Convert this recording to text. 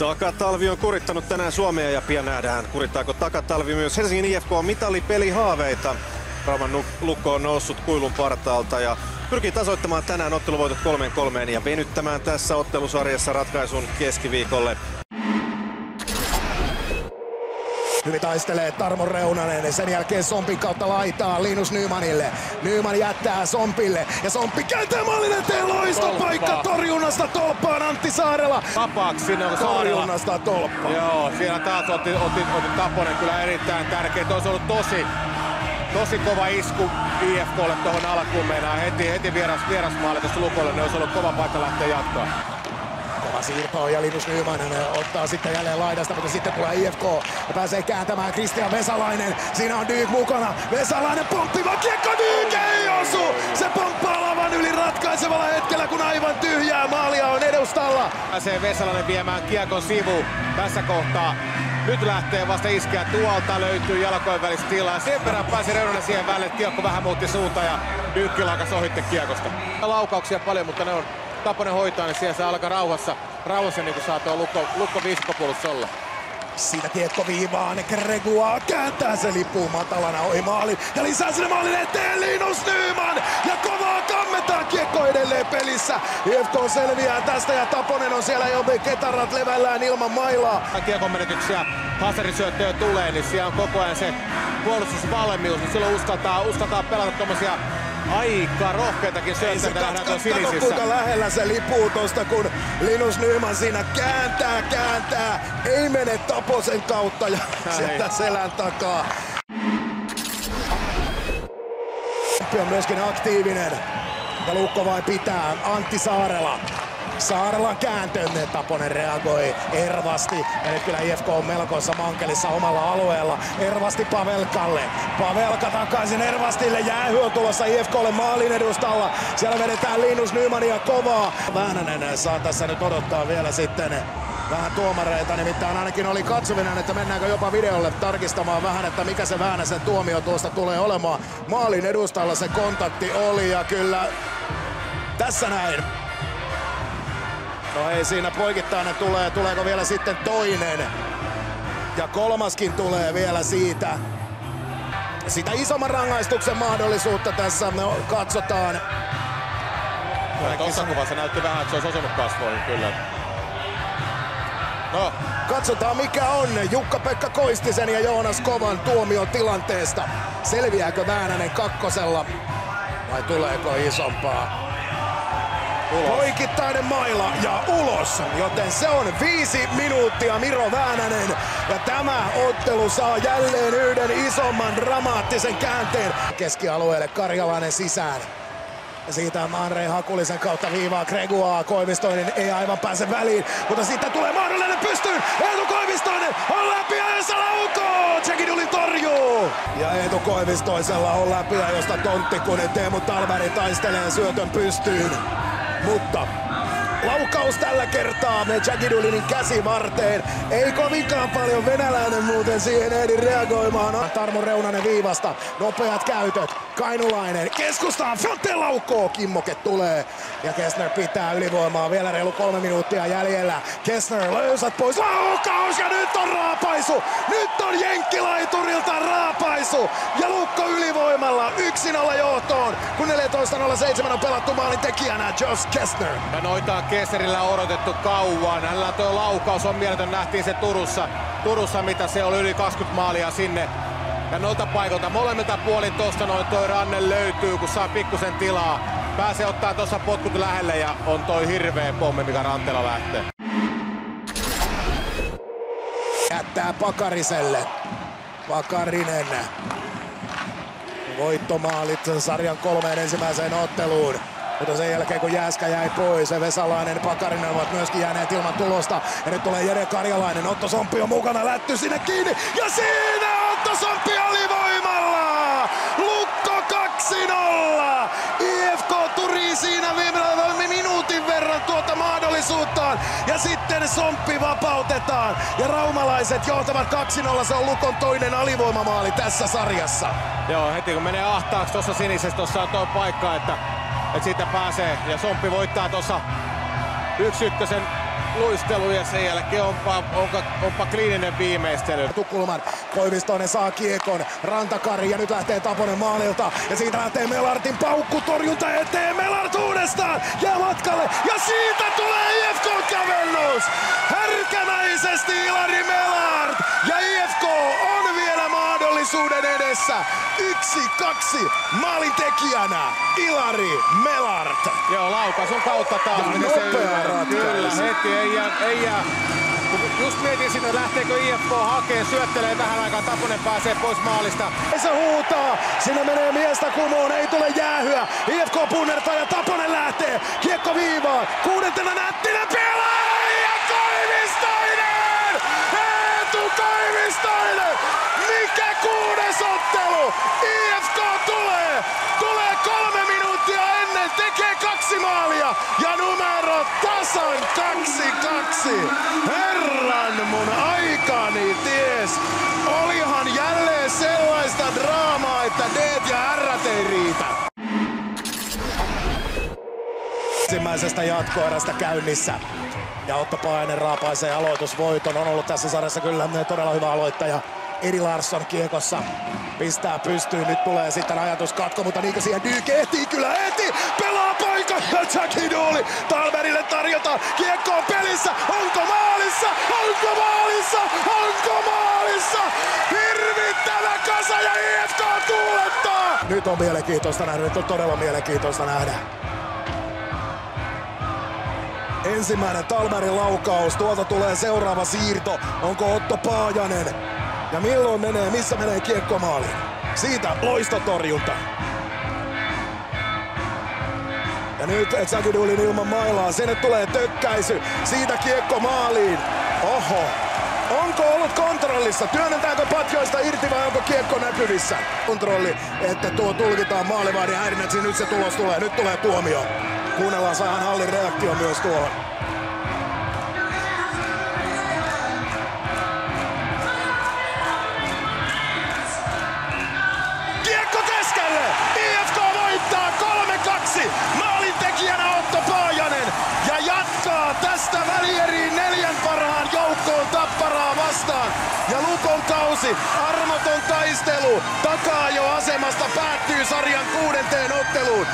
Takatalvi on kurittanut tänään Suomea ja pian nähdään, kurittaako takatalvi myös Helsingin IFK mitalipelihaaveita. Rauman Lukko on noussut kuilun partaalta ja pyrkii tasoittamaan tänään otteluvoitot 3-3 ja venyttämään tässä ottelusarjassa ratkaisun keskiviikolle. Hyvin taistelee Tarmo Reunanen, sen jälkeen Sompin kautta laitaa Linus Nymanille. Nyman jättää Sompille ja Somppi kääntää maalin eteen, loistopaikka torjunnasta tolppaan Antti Saarela. Vapaaksi sinne on torjunnasta tolppaan. Joo, siellä taas otti Taponen kyllä erittäin tärkeä. Olisi ollut tosi kova isku IFKlle tuohon alkuun meinaa. Heti vierasmaalle tuosta Lukolle, ne olisi ollut kova paikka lähteä jatkaa. Kova siirto ja Linus Nyman ottaa sitten jälleen laidasta, mutta sitten tulee IFK ja pääsee kääntämään Kristian Vesalainen. Siinä on Dyk mukana. Vesalainen pomppiva kiekko, Dyk ei osu! Se pomppaa lavan yli ratkaisevalla hetkellä, kun aivan tyhjää maalia on edustalla. Pääsee Vesalainen viemään kiekon sivuun tässä kohtaa. Nyt lähtee vasta iskeä, tuolta löytyy jalkojen välistä tilaa. Sen verran pääsi Reunanen siihen väliin, että kiekko vähän muutti suuntaan ja Dyk laukas ohitte kiekosta. Laukauksia paljon, mutta ne on Taponen hoitaa, niin siellä saa alkaa rauhassa niin kuin saa tuo Lukko viisikkopuolus olla. Siitä kiekko viivaan, Gregua kääntää se lipuu matalana ohi maalin ja lisää sinne maalin eteen Linus Nyman ja kovaa kammetaan kiekko edelleen pelissä. IFK selviää tästä ja Taponen on siellä jo ketarat levällään ilman mailaa. Kiekon menetyksiä, haserisyöttöjä tulee, niin siellä on koko ajan se puolustusvalmius, niin silloin uskaltaa pelata tommosia aika rohkeitakin syöttöitä nähdään tuon sinisissä. Kuinka lähellä se lipuu tosta, kun Linus Nyman siinä kääntää. Ei mene Taposen kautta ja sieltä selän takaa. On myöskin aktiivinen. Ja Lukko vain pitää. Antti Saarela. Saarelan kääntöön Taponen reagoi Ervasti. Ja nyt kyllä IFK on melkoissa mankelissa omalla alueella. Ervasti Pavelkalle. Pavelka takaisin Ervastille. Jäähy on tulossa IFKlle maalin edustalla. Siellä vedetään Linus Nymania kovaa. Väänänen saa tässä nyt odottaa vielä sitten vähän tuomareita. Nimittäin ainakin oli katsovinen, että mennäänkö jopa videolle tarkistamaan vähän, että mikä se Väänäsen tuomio tuosta tulee olemaan. Maalin edustalla se kontakti oli ja kyllä tässä näin. No ei siinä poikittainen tulee, tuleeko vielä sitten toinen? Ja kolmaskin tulee vielä siitä. Sitä isomman rangaistuksen mahdollisuutta tässä me katsotaan. Tuossa kuvassa näytti vähän, että se olisi osunut kasvoihin kyllä. No. Katsotaan mikä on Jukka-Pekka Koistisen ja Joonas Kovan tuomio tilanteesta. Selviääkö Väänänen kakkosella vai tuleeko isompaa? Poikittainen maila ja ulos, joten se on 5 minuuttia Miro Väänänen ja tämä ottelu saa jälleen yhden isomman dramaattisen käänteen. Keskialueelle Karjalainen sisään. Ja siitä Andrei Hakulisen kautta viivaa Gregua. Koivistoinen ei aivan pääse väliin, mutta sitten tulee mahdollinen pystyyn. Eetu Koivistoinen on läpi ja se laukoo. Tsekidulin torjuu. Ja Eetu Koivistoisella on läpi, josta Tontti kun Teemu Talberg taistelee syötön pystyyn. Mutta laukaus tällä kertaa Tsekidulinin käsivarteen. Ei kovinkaan paljon venäläinen muuten siihen ehdi reagoimaan. Tarmo Reunanen viivasta. Nopeat käytöt. Kainulainen keskustaan. Fonte laukoo. Kimmoke tulee. Ja Kessner pitää ylivoimaa. Vielä reilu 3 minuuttia jäljellä. Kessner löysät pois. Laukaus ja nyt on raapaisu. Nyt on jenkkilaiturilta raapaisu. Ja Lukko ylivoimalla 1-0 johtoon. Kun 14.07 on pelattu maalin tekijänä Josh Kessner. Ja noita on Kessnerillä odotettu kauan. Hänellä tuo laukaus on mieletön. Nähtiin se Turussa mitä se oli yli 20 maalia sinne. Ja noilta paikolta molemmilta puolin tosta noin toi ranne löytyy, kun saa pikkusen tilaa. Pääsee ottaa tuossa potkut lähelle ja on toi hirveä pommi, mikä ranteella lähtee. Jättää Pakariselle. Pakarinen. Voittomaalit sarjan 3 ensimmäiseen otteluun. Mutta sen jälkeen kun Jääskä jäi pois ja Vesalainen ja Pakarinen ovat myöskin jääneet ilman tulosta. Ja nyt tulee Jere Karjalainen, Otto Somppi on mukana, lätty sinne kiinni. Ja siinä Otto Somppi alivoimalla! Lukko 2-0! IFK turii siinä minuutin verran tuota mahdollisuuttaan. Ja sitten Somppi vapautetaan. Ja raumalaiset johtavat 2-0, se on Lukon toinen alivoimamaali tässä sarjassa. Joo, heti kun menee ahtaaksi tuossa sinisessä, tuossa on tuo paikka, että siitä pääsee. Ja Somppi voittaa tuossa 1-1 luistelu ja sen jälkeen onpa kliininen viimeistely. Tukkulman Koivistoinen saa kiekon, Rantakari ja nyt lähtee Taponen maalilta ja siitä lähtee Melartin paukkutorjunta eteen, Melart uudestaan jää matkalle ja siitä tulee IFK-kävellys! Härkämäisesti Ilari Melart ja IFK on vielä mahdollisuuden edessä. 1-2 maalintekijänä Ilari Melart. Joo, laukaisun kautta taas. Ja nopea ratkaisu. Kyllä, heti ei jää. Just mietin sinne, lähteekö IFK hakee, syöttelee vähän aikaa, Taponen pääsee pois maalista. Se huutaa, sinne menee miestä kumoon, ei tule jäähyä. IFK punnertaa ja Taponen lähtee, kiekko viivaan, kuudentena Nättinen pelaa ja Koivistoinen! Eetu Koivistoinen! Mikä kuudes ottelu? IFK tulee 3 minuuttia ennen, tekee 2 maalia ja numero tasan 2-2. Herran mun aikani ties, olihan jälleen sellaista draamaa, että D:t ja R:t ei riitä. Ensimmäisestä jatkoerästä käynnissä. Ja Otto Paajanen raapaisee aloitusvoiton. On ollut tässä sarjassa kyllä todella hyvä aloittaja. Edi Larsson kiekossa pistää pystyyn. Nyt tulee sitten ajatuskatko, mutta niinkö siihen Dyk ehtii? Kyllä ehtii! Pelaa poika ja Jackie Dooley Talbergille tarjotaan. Kiekko on pelissä. Onko maalissa? Onko maalissa? Onko maalissa? Hirvittävä kasa ja IFK tuulettaa! Nyt on mielenkiintoista nähdä. Nyt on todella mielenkiintoista nähdä. Ensimmäinen Talbergin laukaus. Tuolta tulee seuraava siirto. Onko Otto Paajanen? Ja milloin menee, missä menee kiekko maaliin? Siitä loistotorjunta. Ja nyt Zagidulin ilman mailaa. Sinne tulee tökkäisy. Siitä kiekko maaliin. Oho. Onko ollut kontrollissa? Työnnetäänkö patjoista irti vai onko kiekko näkyvissä? Kontrolli, että tuo tulkitaan maalivahdin häirinnäksi. Nyt se tulos tulee. Nyt tulee tuomio. Kuunnellaan Sahan Hallin reaktio myös tuohon. Kiekko keskelle! IFK voittaa 3-2! Maalintekijänä Otto Paajanen ja jatkaa tästä välieriin 4 parhaan joukkoon Tapparaa vastaan. Ja Lukon kausi, armoton taistelu, takaa jo asemasta päättyy sarjan 6. otteluun.